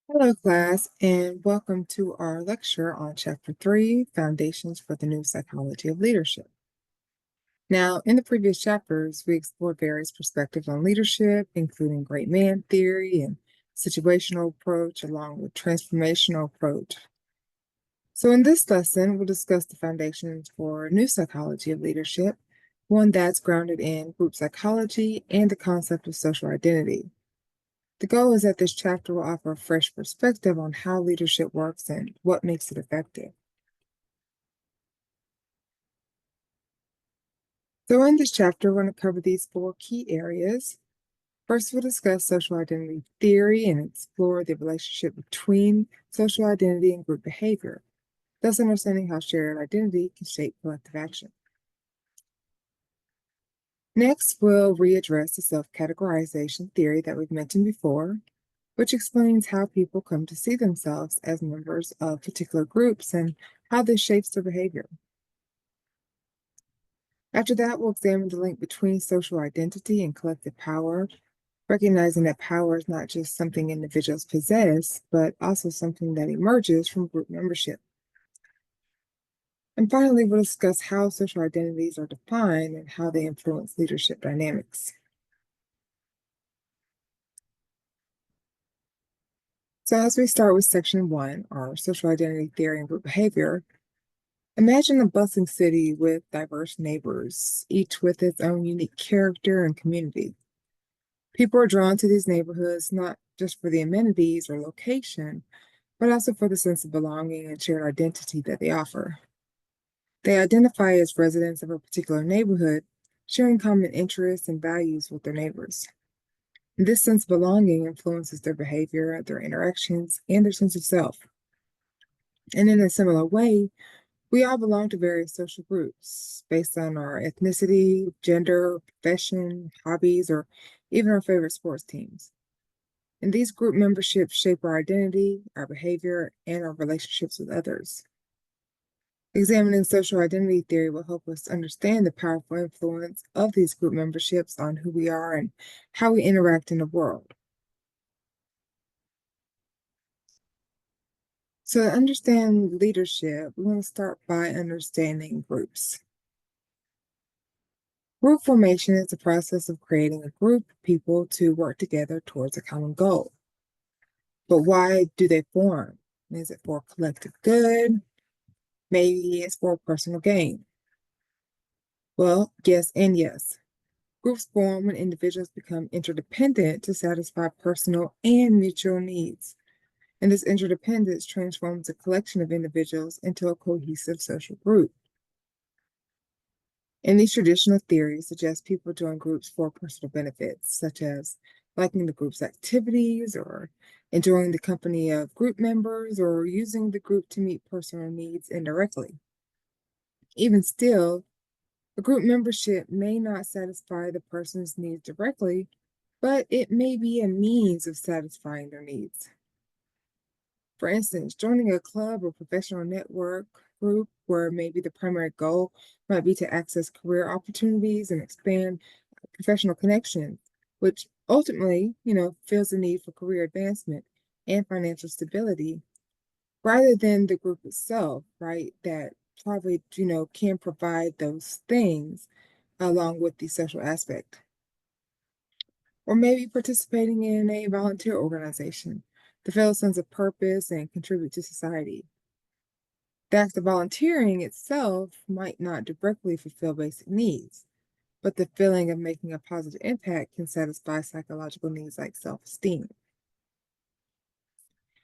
Hello, class, and welcome to our lecture on Chapter 3, Foundations for the New Psychology of Leadership. Now, in the previous chapters, we explored various perspectives on leadership, including great man theory and situational approach, along with transformational approach. So in this lesson, we'll discuss the foundations for a new psychology of leadership, one that's grounded in group psychology and the concept of social identity. The goal is that this chapter will offer a fresh perspective on how leadership works and what makes it effective. So in this chapter, we're going to cover these four key areas. First, we'll discuss social identity theory and explore the relationship between social identity and group behavior, thus understanding how shared identity can shape collective action. Next, we'll readdress the self-categorization theory that we've mentioned before, which explains how people come to see themselves as members of particular groups and how this shapes their behavior. After that, we'll examine the link between social identity and collective power, recognizing that power is not just something individuals possess, but also something that emerges from group membership. And finally, we'll discuss how social identities are defined and how they influence leadership dynamics. So as we start with section 1, our social identity theory and group behavior, imagine a bustling city with diverse neighbors, each with its own unique character and community. People are drawn to these neighborhoods not just for the amenities or location, but also for the sense of belonging and shared identity that they offer. They identify as residents of a particular neighborhood, sharing common interests and values with their neighbors. This sense of belonging influences their behavior, their interactions, and their sense of self. And in a similar way, we all belong to various social groups based on our ethnicity, gender, profession, hobbies, or even our favorite sports teams. And these group memberships shape our identity, our behavior, and our relationships with others. Examining social identity theory will help us understand the powerful influence of these group memberships on who we are and how we interact in the world. So to understand leadership, we want to start by understanding groups. Group formation is the process of creating a group of people to work together towards a common goal. But why do they form? Is it for collective good? Maybe it's for personal gain. Well, yes and yes. Groups form when individuals become interdependent to satisfy personal and mutual needs. And this interdependence transforms a collection of individuals into a cohesive social group. And these traditional theories suggest people join groups for personal benefits, such as liking the group's activities or enjoying the company of group members or using the group to meet personal needs indirectly. Even still, a group membership may not satisfy the person's needs directly, but it may be a means of satisfying their needs. For instance, joining a club or professional network group where maybe the primary goal might be to access career opportunities and expand professional connections, which ultimately, fills the need for career advancement and financial stability rather than the group itself, right? That probably, can provide those things along with the social aspect. Or maybe participating in a volunteer organization to feel a sense of purpose and contribute to society. The act of volunteering itself might not directly fulfill basic needs, but the feeling of making a positive impact can satisfy psychological needs like self-esteem.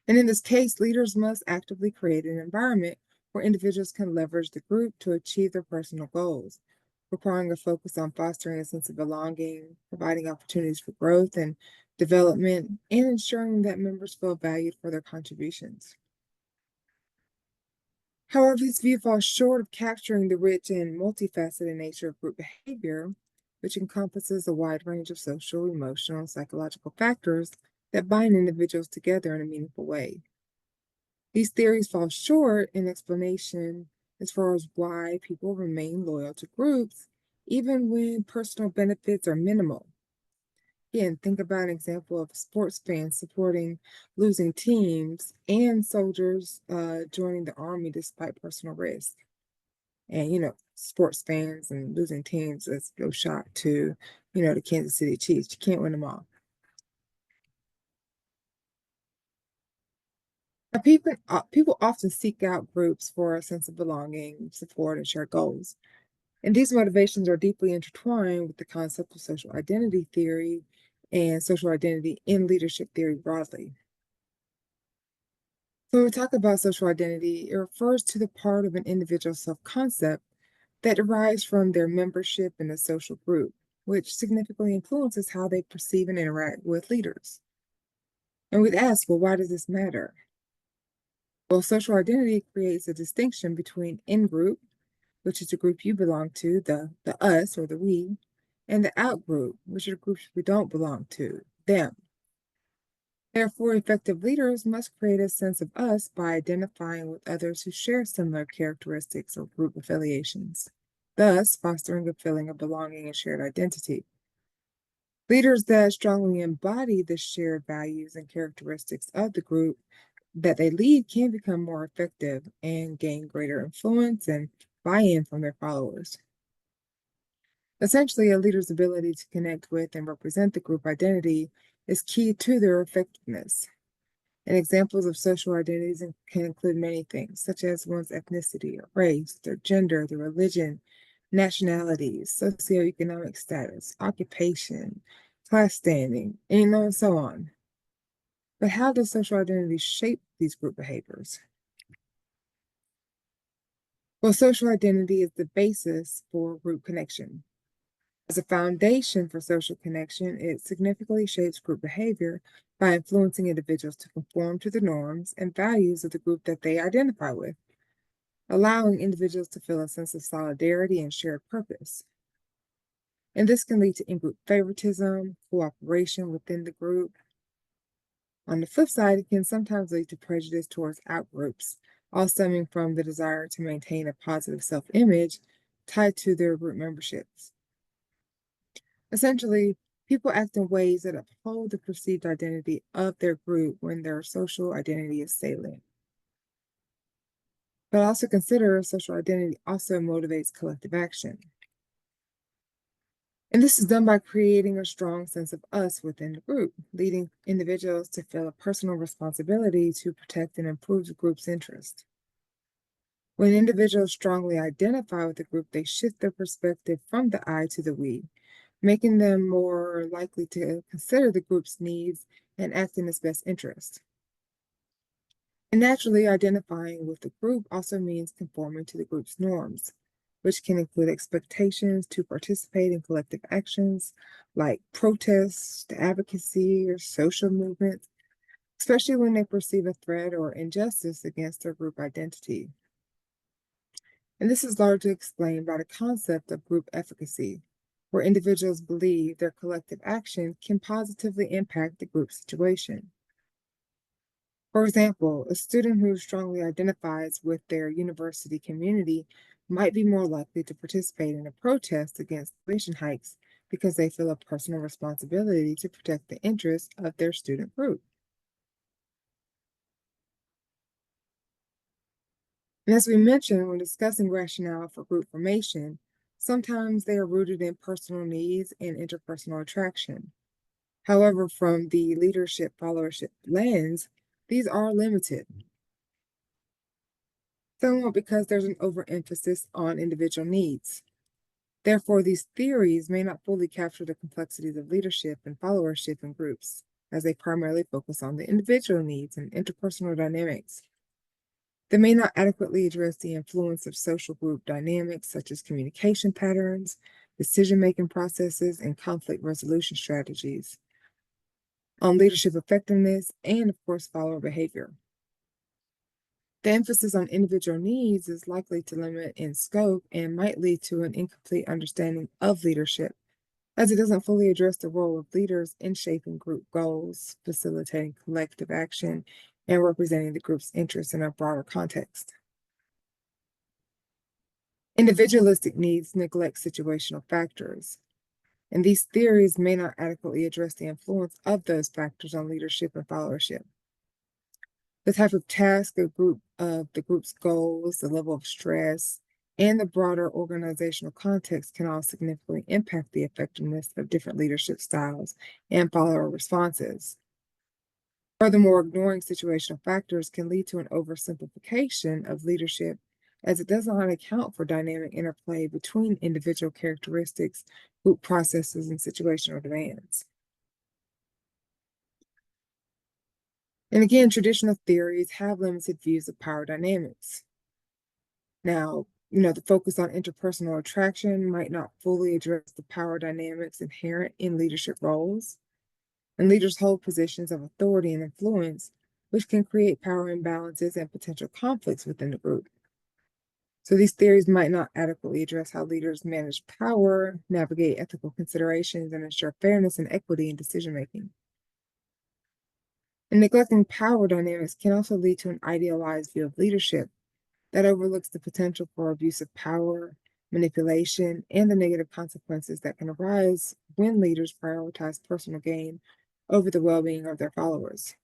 And in this case, leaders must actively create an environment where individuals can leverage the group to achieve their personal goals, requiring a focus on fostering a sense of belonging, providing opportunities for growth and development, and ensuring that members feel valued for their contributions. However, this view falls short of capturing the rich and multifaceted nature of group behavior, which encompasses a wide range of social, emotional, and psychological factors that bind individuals together in a meaningful way. These theories fall short in explanation as far as why people remain loyal to groups, even when personal benefits are minimal. Again, think about an example of sports fans supporting losing teams and soldiers joining the army despite personal risk. And, sports fans and losing teams, let's go shot to, the Kansas City Chiefs. You can't win them all. Now, people often seek out groups for a sense of belonging, support, and shared goals. And these motivations are deeply intertwined with the concept of social identity theory and social identity in leadership theory broadly. So when we talk about social identity, it refers to the part of an individual's self-concept that derives from their membership in a social group, which significantly influences how they perceive and interact with leaders. And we'd ask, well, why does this matter? Well, social identity creates a distinction between in-group, which is the group you belong to, the us or the we, and the out-group, which are the groups we don't belong to, them. Therefore, effective leaders must create a sense of us by identifying with others who share similar characteristics or group affiliations, thus fostering a feeling of belonging and shared identity. Leaders that strongly embody the shared values and characteristics of the group that they lead can become more effective and gain greater influence and buy-in from their followers. Essentially, a leader's ability to connect with and represent the group identity is key to their effectiveness. And examples of social identities can include many things, such as one's ethnicity or race, their gender, their religion, nationality, socioeconomic status, occupation, class standing, and so on. But how does social identity shape these group behaviors? Well, social identity is the basis for group connection. As a foundation for social connection, it significantly shapes group behavior by influencing individuals to conform to the norms and values of the group that they identify with, allowing individuals to feel a sense of solidarity and shared purpose. And this can lead to in-group favoritism, cooperation within the group. On the flip side, it can sometimes lead to prejudice towards outgroups, all stemming from the desire to maintain a positive self-image tied to their group memberships. Essentially, people act in ways that uphold the perceived identity of their group when their social identity is salient. But also consider social identity also motivates collective action. And this is done by creating a strong sense of us within the group, leading individuals to feel a personal responsibility to protect and improve the group's interest. When individuals strongly identify with the group, they shift their perspective from the I to the we, making them more likely to consider the group's needs and act in its best interest. And naturally, identifying with the group also means conforming to the group's norms, which can include expectations to participate in collective actions like protests, advocacy, or social movements, especially when they perceive a threat or injustice against their group identity. And this is largely explained by the concept of group efficacy, where individuals believe their collective action can positively impact the group situation. For example, a student who strongly identifies with their university community might be more likely to participate in a protest against tuition hikes because they feel a personal responsibility to protect the interests of their student group. And as we mentioned when discussing rationale for group formation, sometimes they are rooted in personal needs and interpersonal attraction. However, from the leadership followership lens, these are limited, somewhat because there's an overemphasis on individual needs. Therefore, these theories may not fully capture the complexities of leadership and followership in groups, as they primarily focus on the individual needs and interpersonal dynamics. They may not adequately address the influence of social group dynamics such as communication patterns, decision-making processes, and conflict resolution strategies on leadership effectiveness and, of course, follower behavior. The emphasis on individual needs is likely to limit in scope and might lead to an incomplete understanding of leadership, as it doesn't fully address the role of leaders in shaping group goals, facilitating collective action, and representing the group's interests in a broader context. Individualistic needs neglect situational factors. And these theories may not adequately address the influence of those factors on leadership and followership. The type of task, the group's goals, the level of stress, and the broader organizational context can all significantly impact the effectiveness of different leadership styles and follower responses. Furthermore, ignoring situational factors can lead to an oversimplification of leadership as it does not account for dynamic interplay between individual characteristics, group processes, and situational demands. And again, traditional theories have limited views of power dynamics. Now, the focus on interpersonal attraction might not fully address the power dynamics inherent in leadership roles. And leaders hold positions of authority and influence, which can create power imbalances and potential conflicts within the group. So these theories might not adequately address how leaders manage power, navigate ethical considerations, and ensure fairness and equity in decision making. And neglecting power dynamics can also lead to an idealized view of leadership that overlooks the potential for abuse of power, manipulation, and the negative consequences that can arise when leaders prioritize personal gain over the well being of their followers.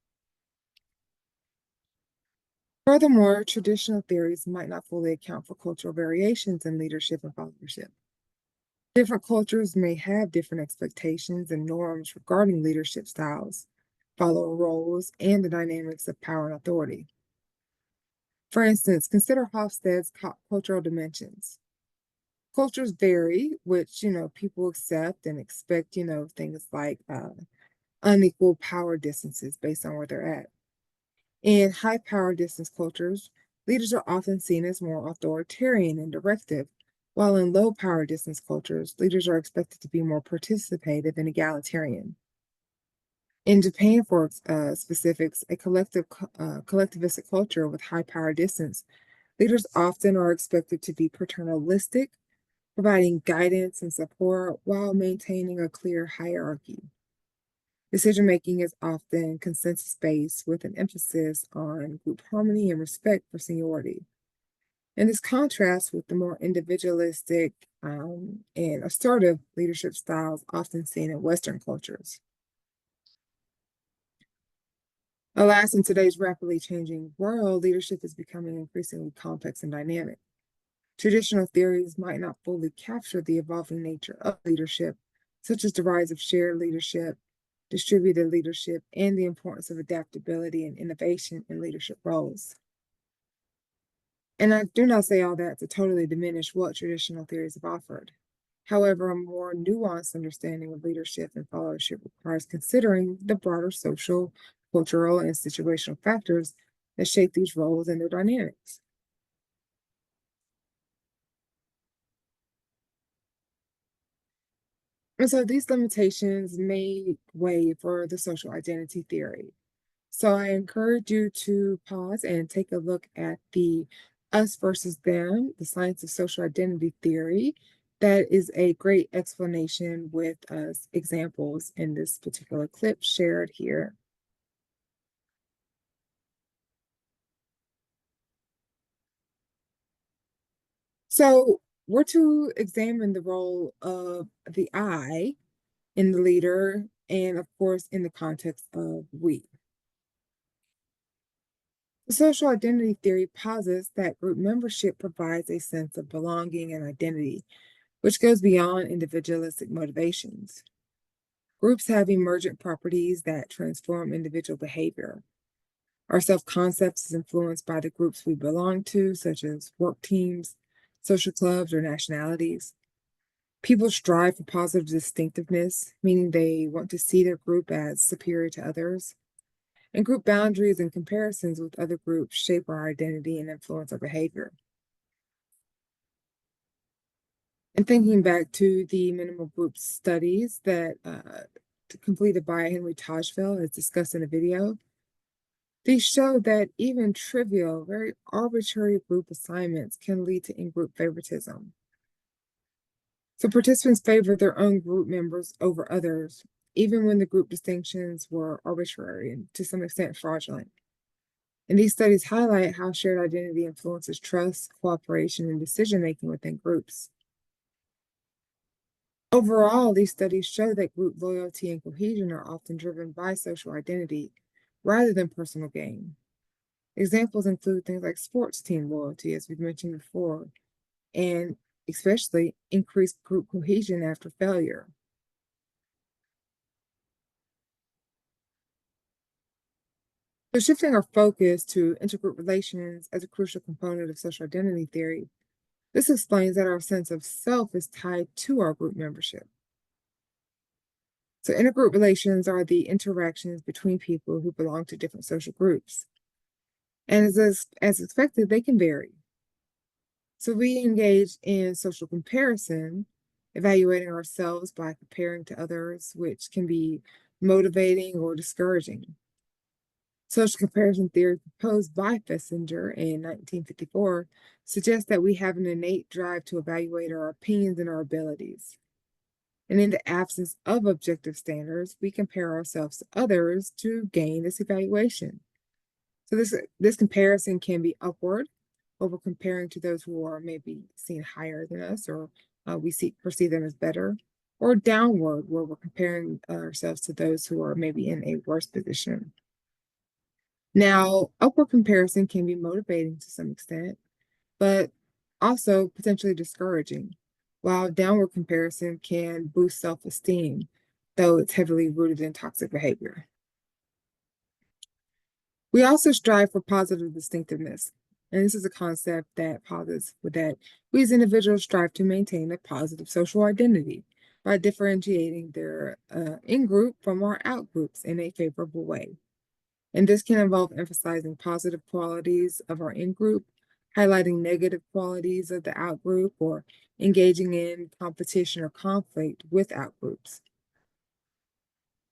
Furthermore, traditional theories might not fully account for cultural variations in leadership and followership. Different cultures may have different expectations and norms regarding leadership styles, follower roles, and the dynamics of power and authority. For instance, consider Hofstede's cultural dimensions. Cultures vary, which, people accept and expect, things like unequal power distances based on where they're at. In high power distance cultures, leaders are often seen as more authoritarian and directive, while in low power distance cultures, leaders are expected to be more participative and egalitarian. In Japan, for specifics, a collectivistic culture with high power distance, leaders often are expected to be paternalistic, providing guidance and support while maintaining a clear hierarchy. Decision making is often consensus based with an emphasis on group harmony and respect for seniority. And this contrasts with the more individualistic and assertive leadership styles often seen in Western cultures. Alas, in today's rapidly changing world, leadership is becoming increasingly complex and dynamic. Traditional theories might not fully capture the evolving nature of leadership, such as the rise of shared leadership, distributed leadership, and the importance of adaptability and innovation in leadership roles. And I do not say all that to totally diminish what traditional theories have offered. However, a more nuanced understanding of leadership and followership requires considering the broader social, cultural, and situational factors that shape these roles and their dynamics. And so these limitations make way for the social identity theory. So I encourage you to pause and take a look at the us versus them, the science of social identity theory. That is a great explanation with examples in this particular clip shared here. So we're to examine the role of the I in the leader and, of course, in the context of we. Social identity theory posits that group membership provides a sense of belonging and identity, which goes beyond individualistic motivations. Groups have emergent properties that transform individual behavior. Our self concept is influenced by the groups we belong to, such as work teams, social clubs, or nationalities. People strive for positive distinctiveness, meaning they want to see their group as superior to others. And group boundaries and comparisons with other groups shape our identity and influence our behavior. And thinking back to the minimal group studies that completed by Henry Tajfel, as discussed in the video, these show that even trivial, very arbitrary group assignments can lead to in-group favoritism. So participants favor their own group members over others, even when the group distinctions were arbitrary and to some extent fraudulent. And these studies highlight how shared identity influences trust, cooperation, and decision making within groups. Overall, these studies show that group loyalty and cohesion are often driven by social identity rather than personal gain. Examples include things like sports team loyalty, as we've mentioned before, and especially increased group cohesion after failure. So, shifting our focus to intergroup relations as a crucial component of social identity theory, this explains that our sense of self is tied to our group membership. So, intergroup relations are the interactions between people who belong to different social groups. And as expected, they can vary. So, we engage in social comparison, evaluating ourselves by comparing to others, which can be motivating or discouraging. Social comparison theory proposed by Fessinger in 1954 suggests that we have an innate drive to evaluate our opinions and our abilities. And in the absence of objective standards, we compare ourselves to others to gain this evaluation. So this comparison can be upward, where we're comparing to those who are maybe seen higher than us, or perceive them as better, or downward, where we're comparing ourselves to those who are maybe in a worse position. Now, upward comparison can be motivating to some extent, but also potentially discouraging, while downward comparison can boost self-esteem, though it's heavily rooted in toxic behavior. We also strive for positive distinctiveness, and this is a concept that posits that we as individuals strive to maintain a positive social identity by differentiating their in-group from our out-groups in a favorable way. And this can involve emphasizing positive qualities of our in-group, highlighting negative qualities of the out-group, or engaging in competition or conflict with out-groups.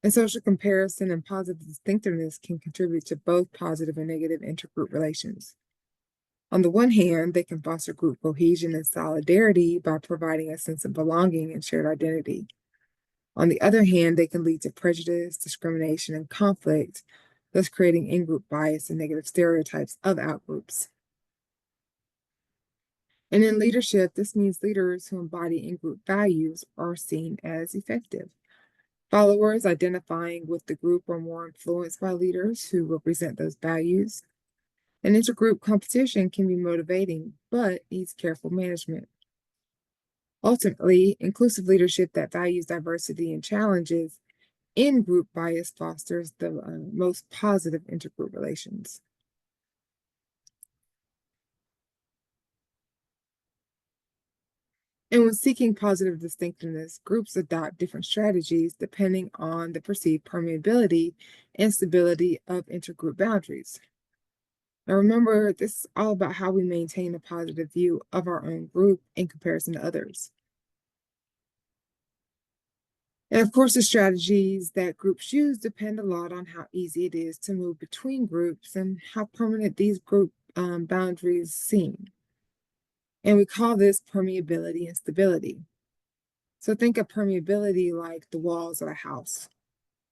And social comparison and positive distinctiveness can contribute to both positive and negative intergroup relations. On the one hand, they can foster group cohesion and solidarity by providing a sense of belonging and shared identity. On the other hand, they can lead to prejudice, discrimination, and conflict, thus creating in-group bias and negative stereotypes of outgroups. And in leadership, this means leaders who embody in-group values are seen as effective. Followers identifying with the group are more influenced by leaders who represent those values. And intergroup competition can be motivating, but needs careful management. Ultimately, inclusive leadership that values diversity and challenges in-group bias fosters the most positive intergroup relations. And when seeking positive distinctiveness, groups adopt different strategies depending on the perceived permeability and stability of intergroup boundaries. Now, remember, this is all about how we maintain a positive view of our own group in comparison to others. And of course, the strategies that groups use depend a lot on how easy it is to move between groups and how permanent these group boundaries seem. And we call this permeability and stability. So think of permeability like the walls of a house.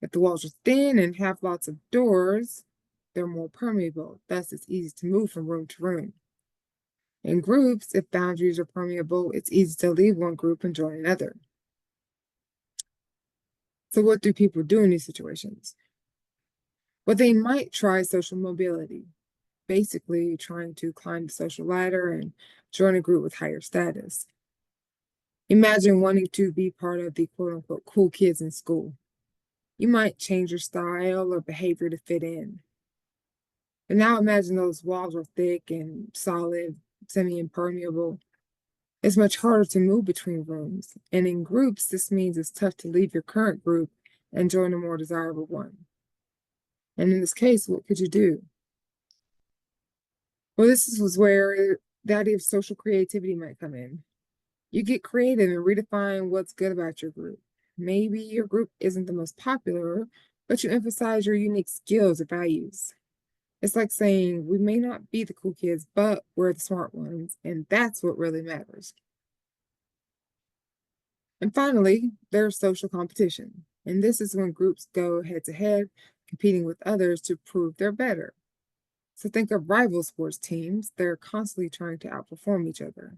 If the walls are thin and have lots of doors, they're more permeable. Thus, it's easy to move from room to room. In groups, if boundaries are permeable, it's easy to leave one group and join another. So, what do people do in these situations? Well, they might try social mobility, basically trying to climb the social ladder and join a group with higher status. Imagine wanting to be part of the quote unquote cool kids in school. You might change your style or behavior to fit in. But now imagine those walls are thick and solid, semi impermeable. It's much harder to move between rooms. And in groups, this means it's tough to leave your current group and join a more desirable one. And in this case, what could you do? Well, was where the idea of social creativity might come in. You get creative and redefine what's good about your group. Maybe your group isn't the most popular, but you emphasize your unique skills or values. It's like saying, we may not be the cool kids, but we're the smart ones, and that's what really matters. And finally, there's social competition. And this is when groups go head to head, competing with others to prove they're better. So think of rival sports teams, they're constantly trying to outperform each other.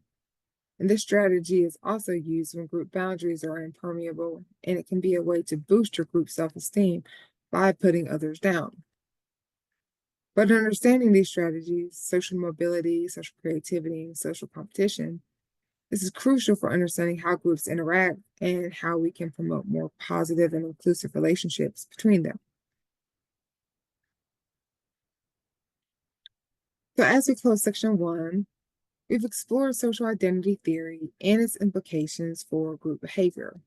And this strategy is also used when group boundaries are impermeable, and it can be a way to boost your group self esteem by putting others down. But understanding these strategies, social mobility, social creativity, and social competition, this is crucial for understanding how groups interact and how we can promote more positive and inclusive relationships between them. So, as we close section one, we've explored social identity theory and its implications for group behavior.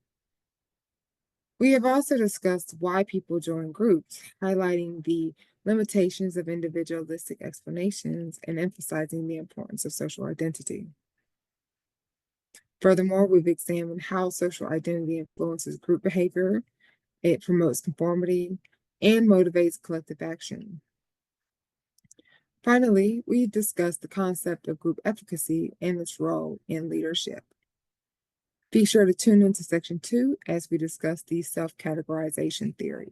We have also discussed why people join groups, highlighting the limitations of individualistic explanations and emphasizing the importance of social identity. Furthermore, we've examined how social identity influences group behavior, it promotes conformity, and motivates collective action. Finally, we discussed the concept of group efficacy and its role in leadership. Be sure to tune into section two as we discuss the self categorization theory.